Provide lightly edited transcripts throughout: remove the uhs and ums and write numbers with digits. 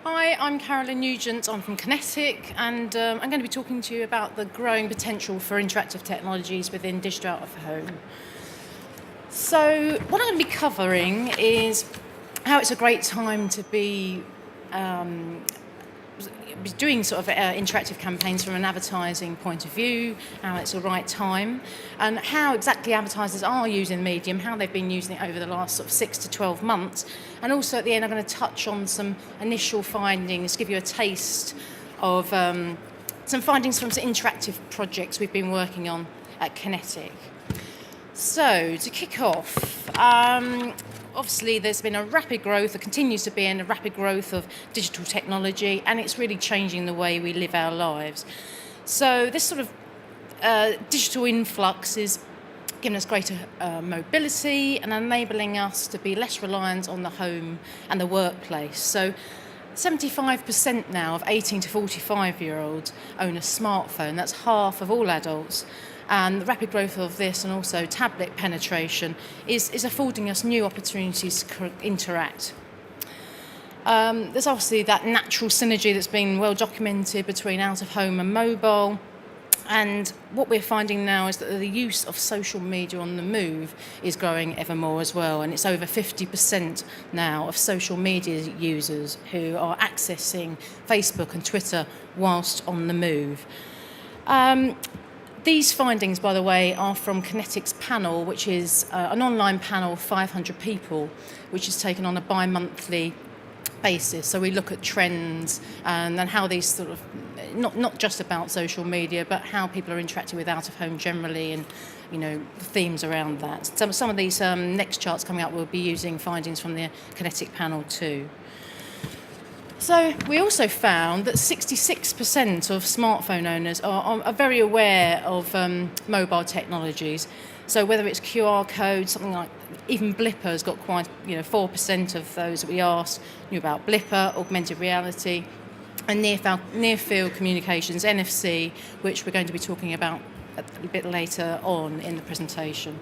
Hi, I'm Carolyn Nugent. I'm from Kinetic, and I'm going to be talking to you about the growing potential for interactive technologies within digital out of home. So, what I'm going to be covering is how it's a great time to be doing sort of interactive campaigns from an advertising point of view, how it's the right time, and how exactly advertisers are using the medium, how they've been using it over the last sort of 6 to 12 months. And also at the end, I'm going to touch on some initial findings, give you a taste of some findings from some interactive projects we've been working on at Kinetic. So, to kick off, obviously there's been a rapid growth, there continues to be a rapid growth of digital technology, and it's really changing the way we live our lives. So this sort of digital influx is giving us greater mobility and enabling us to be less reliant on the home and the workplace. So 75% now of 18 to 45-year-olds own a smartphone. That's half of all adults. And the rapid growth of this and also tablet penetration is affording us new opportunities to interact. There's obviously that natural synergy that's been well documented between out of home and mobile. And what we're finding now is that the use of social media on the move is growing ever more as well. And it's over 50% now of social media users who are accessing Facebook and Twitter whilst on the move. These findings, by the way, are from Kinetic's panel, which is an online panel of 500 people, which is taken on a bi-monthly basis. So we look at trends and how these sort of, not just about social media, but how people are interacting with out of home generally, and the themes around that. Some of these next charts coming up will be using findings from the Kinetic panel too. So we also found that 66% of smartphone owners are very aware of mobile technologies. So whether it's QR codes, something like even Blipper has got quite, 4% of those that we asked knew about Blipper, augmented reality, and near-field communications, NFC, which we're going to be talking about a bit later on in the presentation.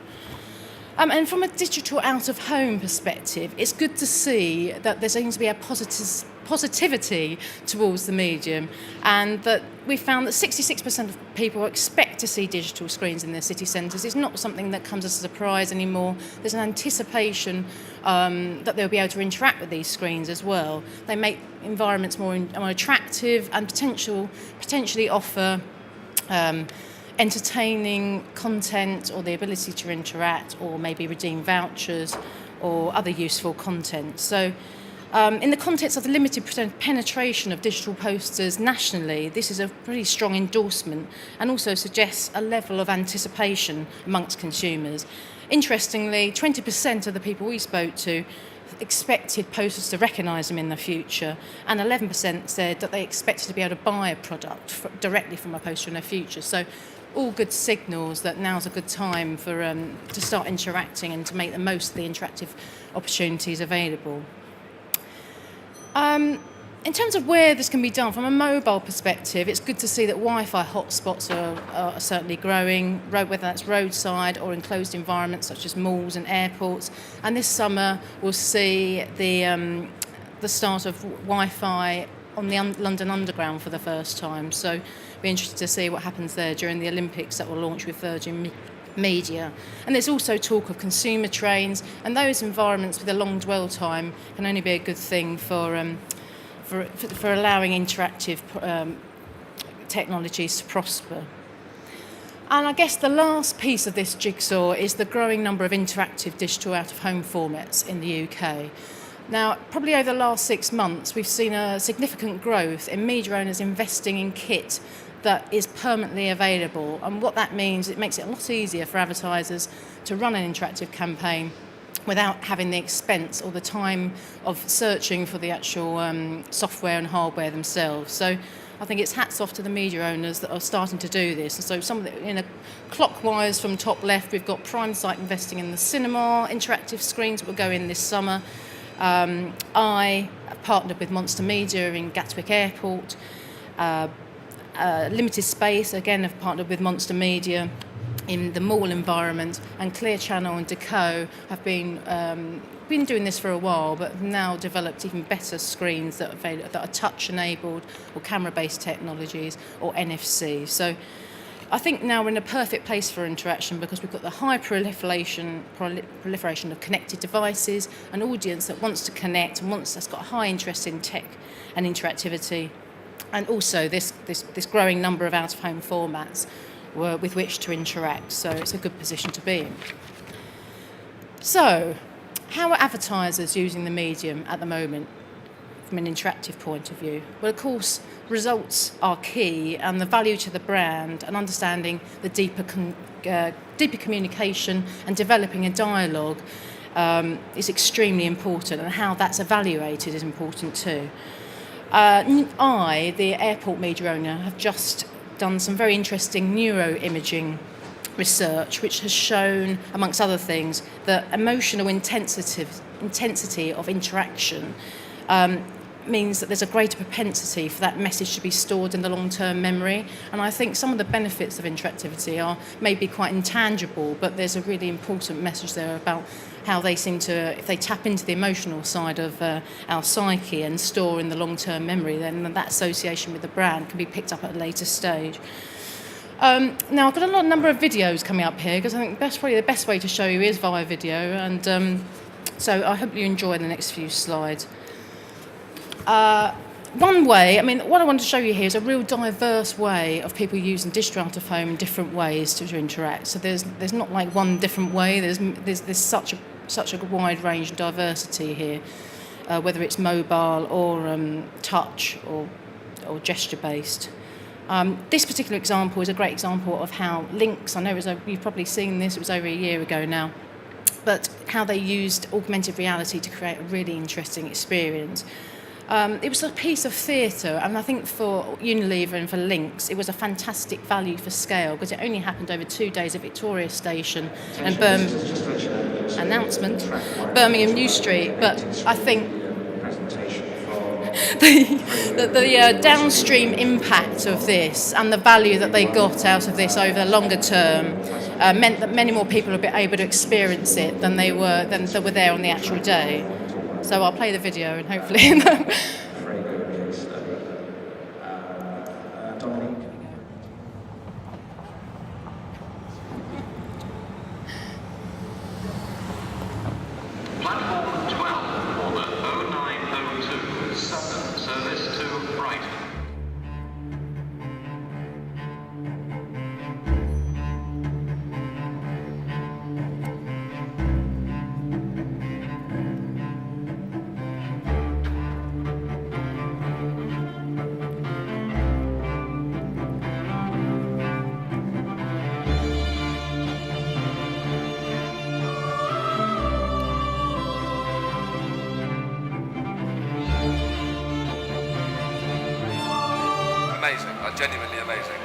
And from a digital out-of-home perspective, it's good to see that there seems to be a positivity towards the medium, and that we found that 66% of people expect to see digital screens in their city centres. It's not something that comes as a surprise anymore. There's an anticipation that they'll be able to interact with these screens as well. They make environments more attractive and potentially offer entertaining content, or the ability to interact, or maybe redeem vouchers or other useful content. So in the context of the limited penetration of digital posters nationally, this is a pretty strong endorsement, and also suggests a level of anticipation amongst consumers. Interestingly, 20% of the people we spoke to expected posters to recognise them in the future, and 11% said that they expected to be able to buy a product directly from a poster in the future. So all good signals that now's a good time for to start interacting and to make the most of the interactive opportunities available. In terms of where this can be done, from a mobile perspective, it's good to see that Wi-Fi hotspots are certainly growing, whether that's roadside or enclosed environments such as malls and airports. And this summer we'll see the start of Wi-Fi on the London Underground for the first time. So be interested to see what happens there during the Olympics that will launch with Virgin Media. And there's also talk of consumer trains, and those environments with a long dwell time can only be a good thing for allowing interactive technologies to prosper. And I guess the last piece of this jigsaw is the growing number of interactive digital out-of-home formats in the UK. Now, probably over the last 6 months, we've seen a significant growth in media owners investing in kit that is permanently available. And what that means, it makes it a lot easier for advertisers to run an interactive campaign without having the expense or the time of searching for the actual software and hardware themselves. So I think it's hats off to the media owners that are starting to do this. And so some of the, clockwise from top left, we've got Prime Site investing in the cinema, interactive screens that will go in this summer. I partnered with Monster Media in Gatwick Airport. Limited Space, again, have partnered with Monster Media in the mall environment, and Clear Channel and Deco have been been doing this for a while, but have now developed even better screens that are touch-enabled or camera-based technologies or NFC. So I think now we're in a perfect place for interaction because we've got the high proliferation of connected devices, an audience that wants to connect and that's got a high interest in tech and interactivity, and also this growing number of out-of-home formats with which to interact. So it's a good position to be in. So, how are advertisers using the medium at the moment from an interactive point of view? Well, of course, results are key, and the value to the brand and understanding the deeper communication and developing a dialogue is extremely important, and how that's evaluated is important too. The airport media owner, have just done some very interesting neuroimaging research, which has shown, amongst other things, that emotional intensity of interaction means that there's a greater propensity for that message to be stored in the long-term memory. And I think some of the benefits of interactivity are maybe quite intangible, but there's a really important message there about how they seem to, if they tap into the emotional side of our psyche and store in the long-term memory, then that association with the brand can be picked up at a later stage. Now, I've got a number of videos coming up here because I think probably the best way to show you is via video, and so I hope you enjoy the next few slides. One way, what I want to show you here is a real diverse way of people using digital out-of-home in different ways to interact. So there's not like one different way. There's such a wide range and diversity here, whether it's mobile or touch or gesture-based. This particular example is a great example of how links, I know you've probably seen this, it was over a year ago now, but how they used augmented reality to create a really interesting experience. It was a piece of theatre, and I think for Unilever and for Lynx, it was a fantastic value for scale because it only happened over 2 days at Victoria Station and Birmingham New Street. But I think the downstream impact of this and the value that they got out of this over the longer term meant that many more people would be able to experience it than were there on the actual day. So I'll play the video and hopefully. Platform 12 for the 0902 Southern service to Brighton. Amazing, genuinely amazing.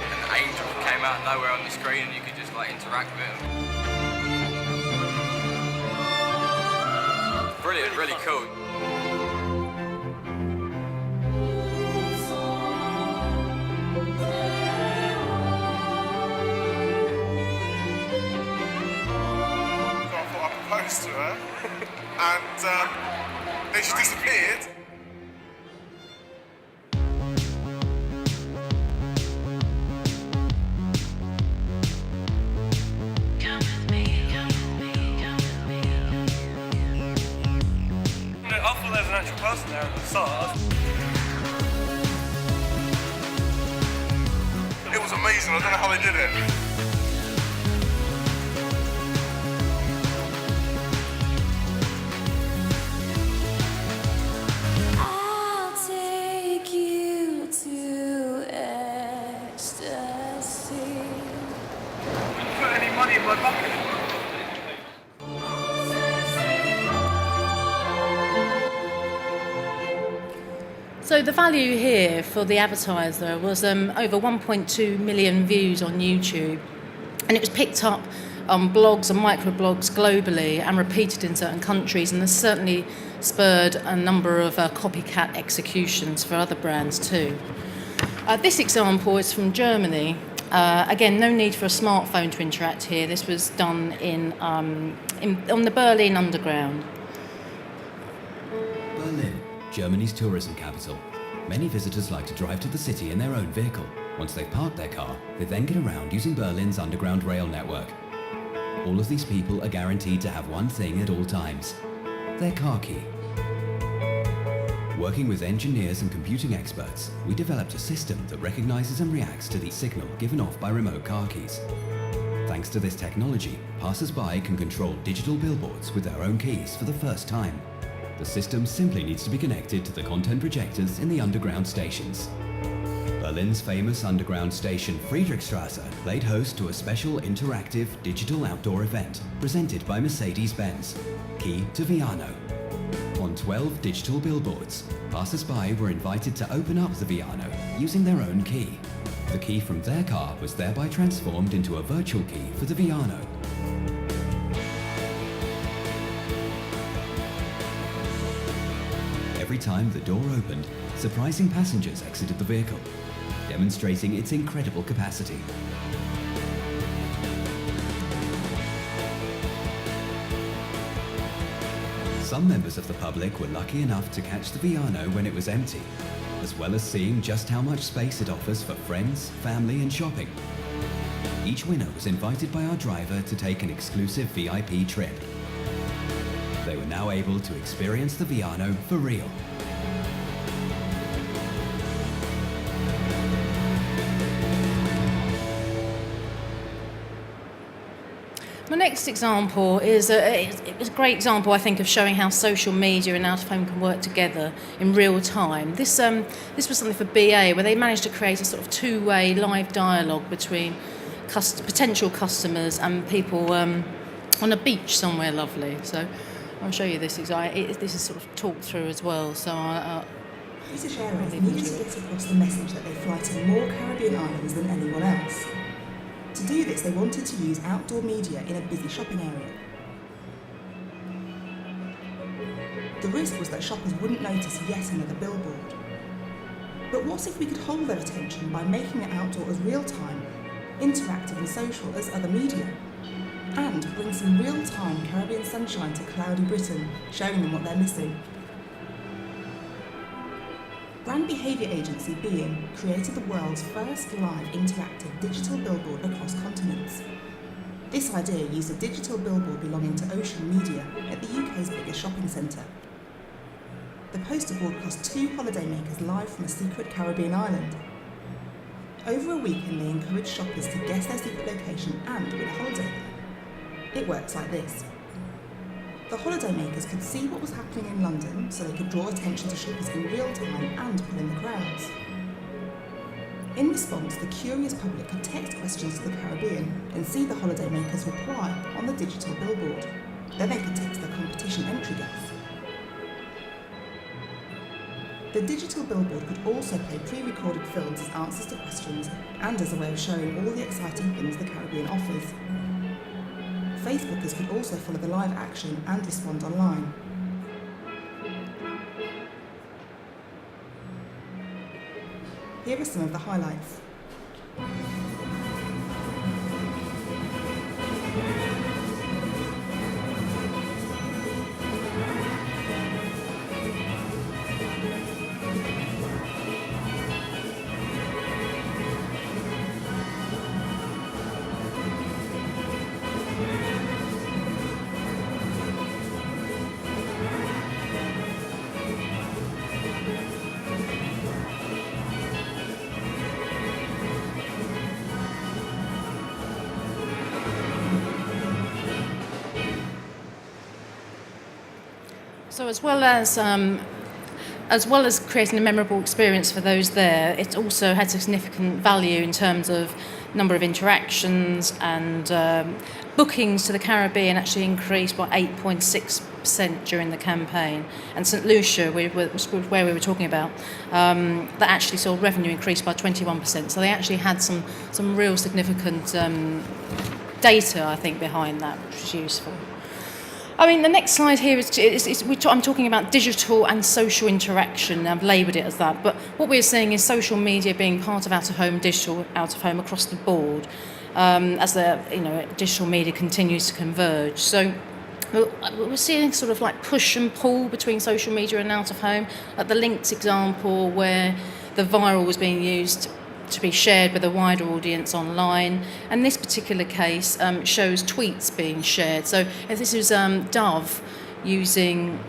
An angel came out of nowhere on the screen and you could just like interact with him. Brilliant, really cool. To her, and then she disappeared. Come with me, come with me, come with me. I thought there was an actual person there at the start. It was amazing. I don't know how they did it. Money in my bucket. So the value here for the advertiser was over 1.2 million views on YouTube, and it was picked up on blogs and microblogs globally and repeated in certain countries, and this certainly spurred a number of copycat executions for other brands too. This example is from Germany, Again, no need for a smartphone to interact here. This was done on the Berlin Underground. Berlin, Germany's tourism capital. Many visitors like to drive to the city in their own vehicle. Once they've parked their car, they then get around using Berlin's underground rail network. All of these people are guaranteed to have one thing at all times: their car key. Working with engineers and computing experts, we developed a system that recognizes and reacts to the signal given off by remote car keys. Thanks to this technology, passers-by can control digital billboards with their own keys for the first time. The system simply needs to be connected to the content projectors in the underground stations. Berlin's famous underground station Friedrichstrasse played host to a special interactive digital outdoor event presented by Mercedes-Benz, Key to Viano. On 12 digital billboards, passers-by were invited to open up the Viano using their own key. The key from their car was thereby transformed into a virtual key for the Viano. Every time the door opened, surprising passengers exited the vehicle, demonstrating its incredible capacity. Some members of the public were lucky enough to catch the Viano when it was empty, as well as seeing just how much space it offers for friends, family and shopping. Each winner was invited by our driver to take an exclusive VIP trip. They were now able to experience the Viano for real. My next example is a great example, I think, of showing how social media and out-of-home can work together in real time. This was something for BA, where they managed to create a sort of two-way live dialogue between potential customers and people on a beach somewhere lovely. So I'll show you this. This is sort of talked through as well. So British Airways needed to get across the message that they fly to more Caribbean islands than anyone else. To do this, they wanted to use outdoor media in a busy shopping area. The risk was that shoppers wouldn't notice yet another billboard. But what if we could hold their attention by making it outdoor as real-time, interactive and social as other media, and bring some real-time Caribbean sunshine to cloudy Britain, showing them what they're missing? Brand behaviour agency Being created the world's first live interactive digital billboard across continents. This idea used a digital billboard belonging to Ocean Media at the UK's biggest shopping centre. The poster broadcast 2 holidaymakers live from a secret Caribbean island. Over a weekend, they encouraged shoppers to guess their secret location and win a holiday there. It works like this. The holidaymakers could see what was happening in London, so they could draw attention to shoppers in real time and pull in the crowds. In response, the curious public could text questions to the Caribbean and see the holidaymakers reply on the digital billboard. Then they could text their competition entry guess. The digital billboard could also play pre-recorded films as answers to questions and as a way of showing all the exciting things the Caribbean offers. Facebookers could also follow the live action and respond online. Here are some of the highlights. So as well as creating a memorable experience for those there, it also had significant value in terms of number of interactions, and bookings to the Caribbean actually increased by 8.6% during the campaign. And St Lucia, where we were talking about, that actually saw revenue increase by 21%. So they actually had some real significant data, I think, behind that, which was useful. I mean, the next slide here I'm talking about digital and social interaction. I've labelled it as that. But what we're seeing is social media being part of out-of-home, digital out-of-home across the board, as the digital media continues to converge. So we're seeing sort of like push and pull between social media and out-of-home. Like the Links example, where the viral was being used to be shared with a wider audience online. And this particular case shows tweets being shared. So if this is Dove using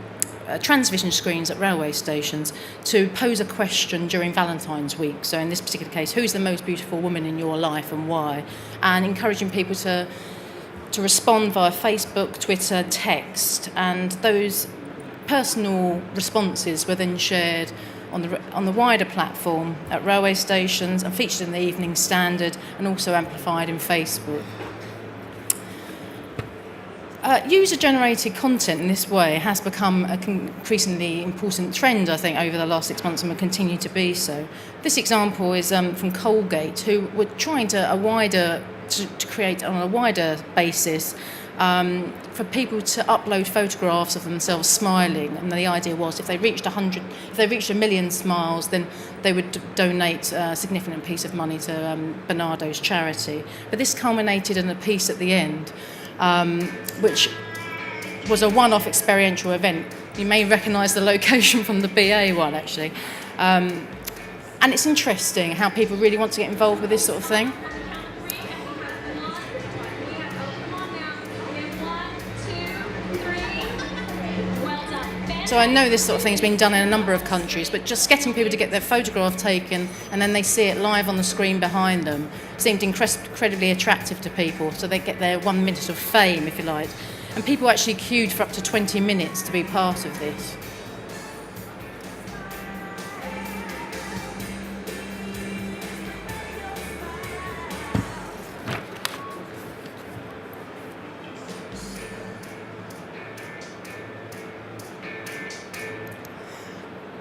transvision screens at railway stations to pose a question during Valentine's Week. So in this particular case, who's the most beautiful woman in your life and why? And encouraging people to respond via Facebook, Twitter, text. And those personal responses were then shared on the wider platform at railway stations and featured in the Evening Standard and also amplified in Facebook. User-generated content in this way has become an increasingly important trend, I think, over the last 6 months and will continue to be so. This example is from Colgate, who were trying to create on a wider basis for people to upload photographs of themselves smiling, and the idea was if they reached 1 million smiles, then they would donate a significant piece of money to Bernardo's charity. But this culminated in a piece at the end, which was a one-off experiential event. You may recognise the location from the BA one, actually. And it's interesting how people really want to get involved with this sort of thing. So I know this sort of thing has been done in a number of countries, but just getting people to get their photograph taken and then they see it live on the screen behind them seemed incredibly attractive to people. So they get their 1 minute of fame, if you like. And people actually queued for up to 20 minutes to be part of this.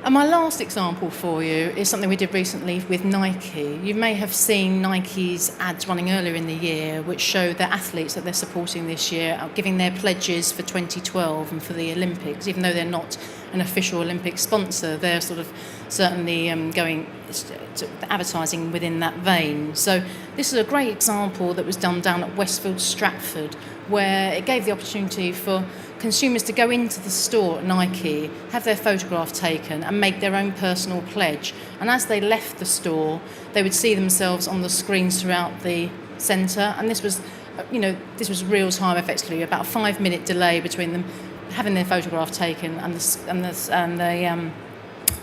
And my last example for you is something we did recently with Nike. You may have seen Nike's ads running earlier in the year, which show their athletes that they're supporting this year are giving their pledges for 2012 and for the Olympics. Even though they're not an official Olympic sponsor, they're sort of certainly going to advertising within that vein. So this is a great example that was done down at Westfield Stratford, where it gave the opportunity for consumers to go into the store at Nike, have their photograph taken and make their own personal pledge. And as they left the store, they would see themselves on the screens throughout the centre. And this was real time, effectively, about a 5-minute delay between them having their photograph taken and the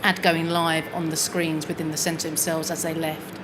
ad going live on the screens within the centre themselves as they left.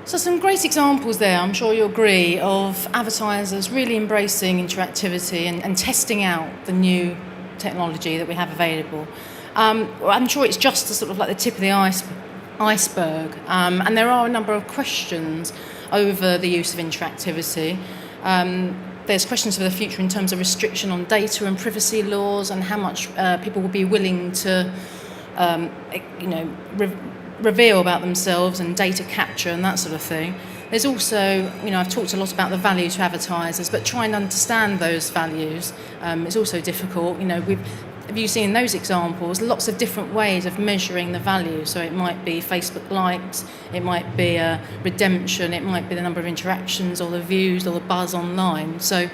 So some great examples there, I'm sure you'll agree, of advertisers really embracing interactivity and testing out the new technology that we have available. I'm sure it's just the sort of like the tip of the iceberg, and there are a number of questions over the use of interactivity. There's questions for the future in terms of restriction on data and privacy laws and how much people will be willing to, reveal about themselves and data capture and that sort of thing. There's also, I've talked a lot about the value to advertisers, but trying to understand those values is also difficult. have you seen in those examples lots of different ways of measuring the value? So it might be Facebook likes, it might be a redemption, it might be the number of interactions or the views or the buzz online. So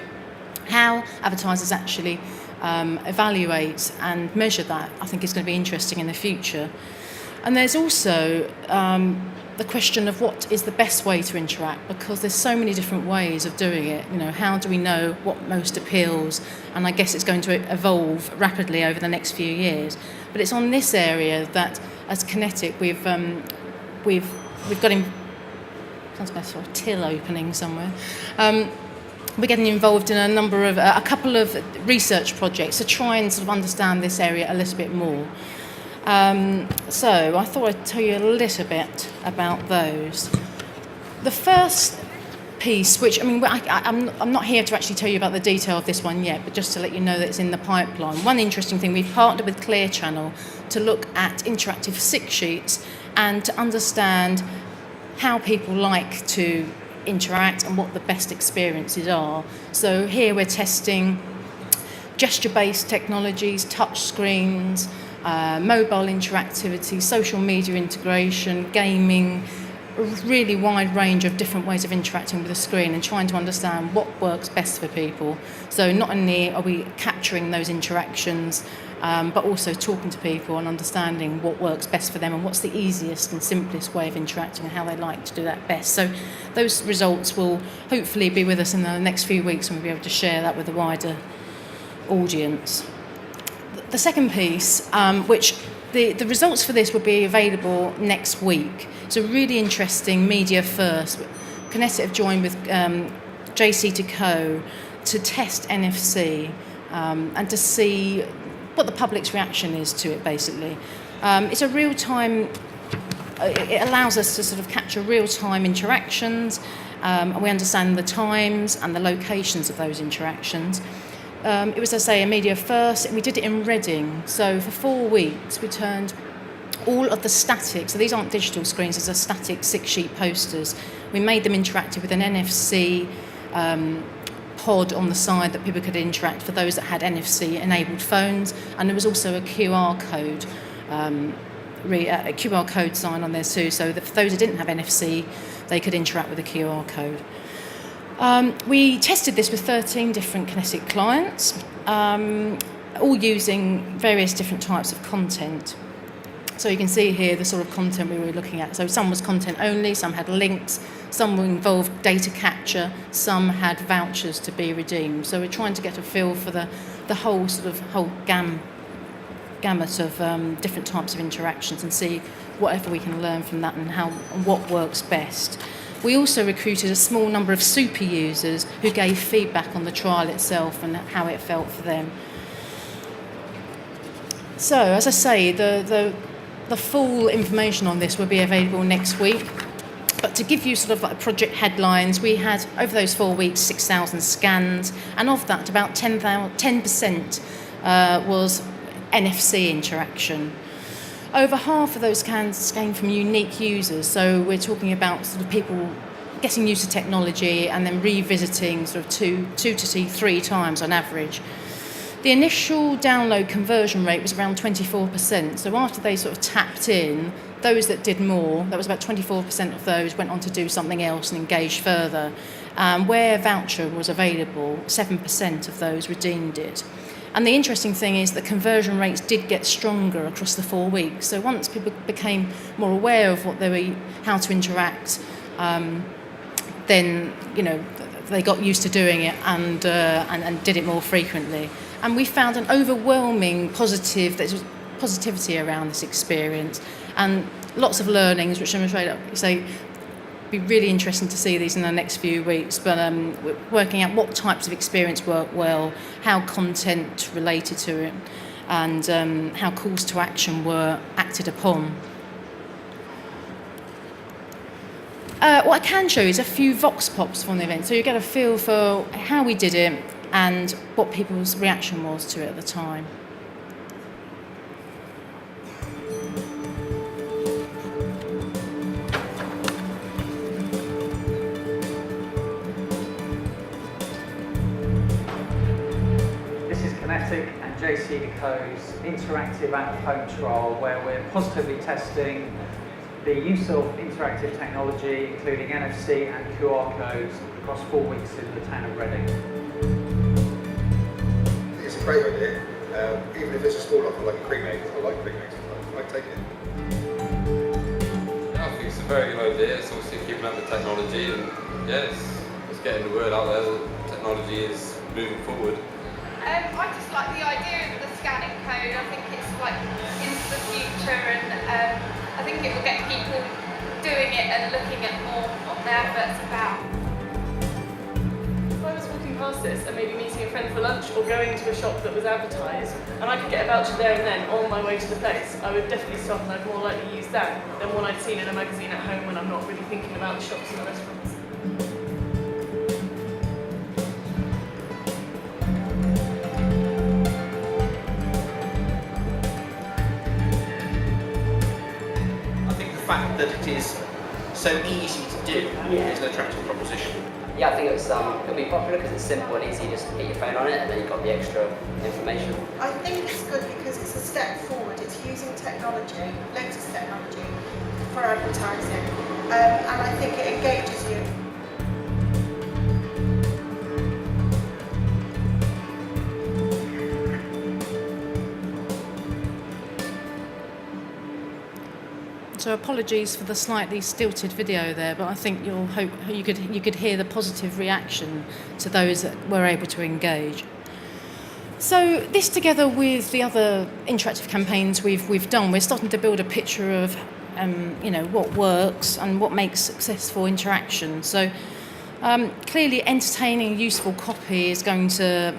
how advertisers actually evaluate and measure that, I think, is going to be interesting in the future. And there's also the question of what is the best way to interact, because there's so many different ways of doing it. You know, how do we know what most appeals? And I guess it's going to evolve rapidly over the next few years. But it's on this area that, as Kinetic, we've got in. Sounds like a sort of till opening somewhere. We're getting involved in a couple of research projects to try and sort of understand this area a little bit more. So I thought I'd tell you a little bit about those. The first piece, which, I mean, I'm not here to actually tell you about the detail of this one yet, but just to let you know that it's in the pipeline. One interesting thing, we've partnered with Clear Channel to look at interactive sick sheets and to understand how people like to interact and what the best experiences are. So here we're testing gesture-based technologies, touch screens, mobile interactivity, social media integration, gaming, a really wide range of different ways of interacting with the screen and trying to understand what works best for people. So not only are we capturing those interactions, but also talking to people and understanding what works best for them and what's the easiest and simplest way of interacting and how they like to do that best. So those results will hopefully be with us in the next few weeks, and we'll be able to share that with the wider audience. The second piece, which the results for this will be available next week. It's a really interesting media first. Kinetic have joined with JC2Co to test NFC and to see what the public's reaction is to it, basically. It's a real-time, it allows us to sort of capture real-time interactions, and we understand the times and the locations of those interactions. It was, as I say, a media first, and we did it in Reading. So for 4 weeks, we turned all of the static, so these aren't digital screens, these are static 6-sheet posters. We made them interactive with an NFC pod on the side that people could interact for those that had NFC-enabled phones, and there was also a QR code, a QR code sign on there too, so that for those who didn't have NFC, they could interact with the QR code. We tested this with 13 different Kinetic clients, all using various different types of content. So you can see here the sort of content we were looking at. So some was content only, some had links, some involved data capture, some had vouchers to be redeemed. So we're trying to get a feel for the whole gamut of different types of interactions and see whatever we can learn from that and what works best. We also recruited a small number of super users who gave feedback on the trial itself and how it felt for them. So, as I say, the full information on this will be available next week. But to give you sort of like project headlines, we had, over those 4 weeks, 6,000 scans, and of that, about 10% was NFC interaction. Over half of those scans came from unique users, so we're talking about sort of people getting used to technology and then revisiting sort of two to 3 times on average. The initial download conversion rate was around 24%, so after they sort of tapped in, those that did more, that was about 24% of those went on to do something else and engage further. Where voucher was available, 7% of those redeemed it. And the interesting thing is that conversion rates did get stronger across the 4 weeks. So once people became more aware of how to interact, then they got used to doing it and did it more frequently. And we found an overwhelming positivity around this experience and lots of learnings, which I'm afraid be really interesting to see these in the next few weeks, but we're working out what types of experience work well, how content related to it, and how calls to action were acted upon. What I can show you is a few vox pops from the event, so you get a feel for how we did it and what people's reaction was to it at the time. This is Kinetic. Kinetic and JC Deco's interactive out-of-home trial, where we're positively testing the use of interactive technology, including NFC and QR codes, across 4 weeks in the town of Reading. It's a great idea. Even if it's a small offer like a cremate, I like cremates, I'd take it. Yeah, I think it's a very good idea. It's obviously keeping up the technology, and yes, it's getting the word out there that technology is moving forward. I just like the idea of the scanning code. I think it's like into the future, and I think it will get people doing it and looking at more what the advert's about. If I was walking past this and maybe meeting a friend for lunch or going to a shop that was advertised and I could get a voucher there and then on my way to the place, I would definitely stop, and I'd more likely use that than one I'd seen in a magazine at home when I'm not really thinking about the shops and the restaurants. The fact that it is so easy to do is an attractive proposition. Yeah, I think it'll be popular because it's simple and easy. Just get your phone on it, and then you've got the extra information. I think it's good because it's a step forward. It's using technology, latest technology, for advertising, and I think it engages you. So apologies for the slightly stilted video there, but I think you could hear the positive reaction to those that were able to engage. So this, together with the other interactive campaigns we've done, we're starting to build a picture of what works and what makes successful interaction. So clearly, entertaining, useful copy is going to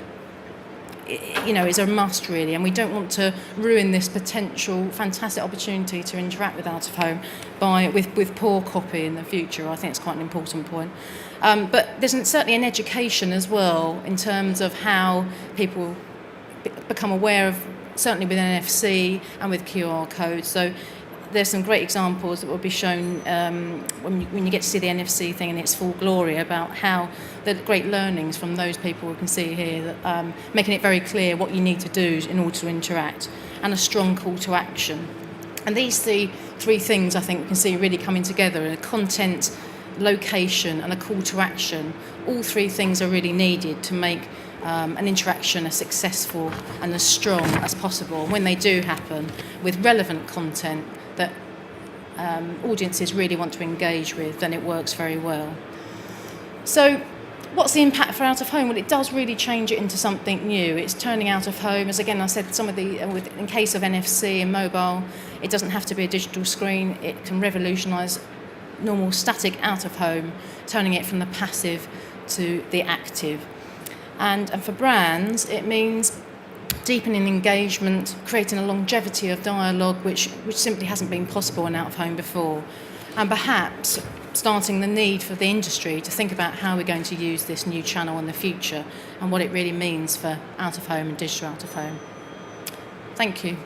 is a must really, and we don't want to ruin this potential fantastic opportunity to interact with out of home with poor copy in the future. I think it's quite an important point. But there's certainly an education as well in terms of how people become aware of, certainly with NFC and with QR codes. So there's some great examples that will be shown when you get to see the NFC thing in its full glory, about how the great learnings from those people we can see here, that, making it very clear what you need to do in order to interact, and a strong call to action. And these three things I think we can see really coming together: in a content, location and a call to action. All three things are really needed to make an interaction as successful and as strong as possible. When they do happen, with relevant content that audiences really want to engage with, then it works very well. So what's the impact for out of home? Well, it does really change it into something new. It's turning out of home, as again I said, in case of NFC and mobile, it doesn't have to be a digital screen. It can revolutionise normal static out of home, turning it from the passive to the active. And for brands, it means deepening engagement, creating a longevity of dialogue which simply hasn't been possible in out of home before, and perhaps starting the need for the industry to think about how we're going to use this new channel in the future and what it really means for out of home and digital out of home. Thank you.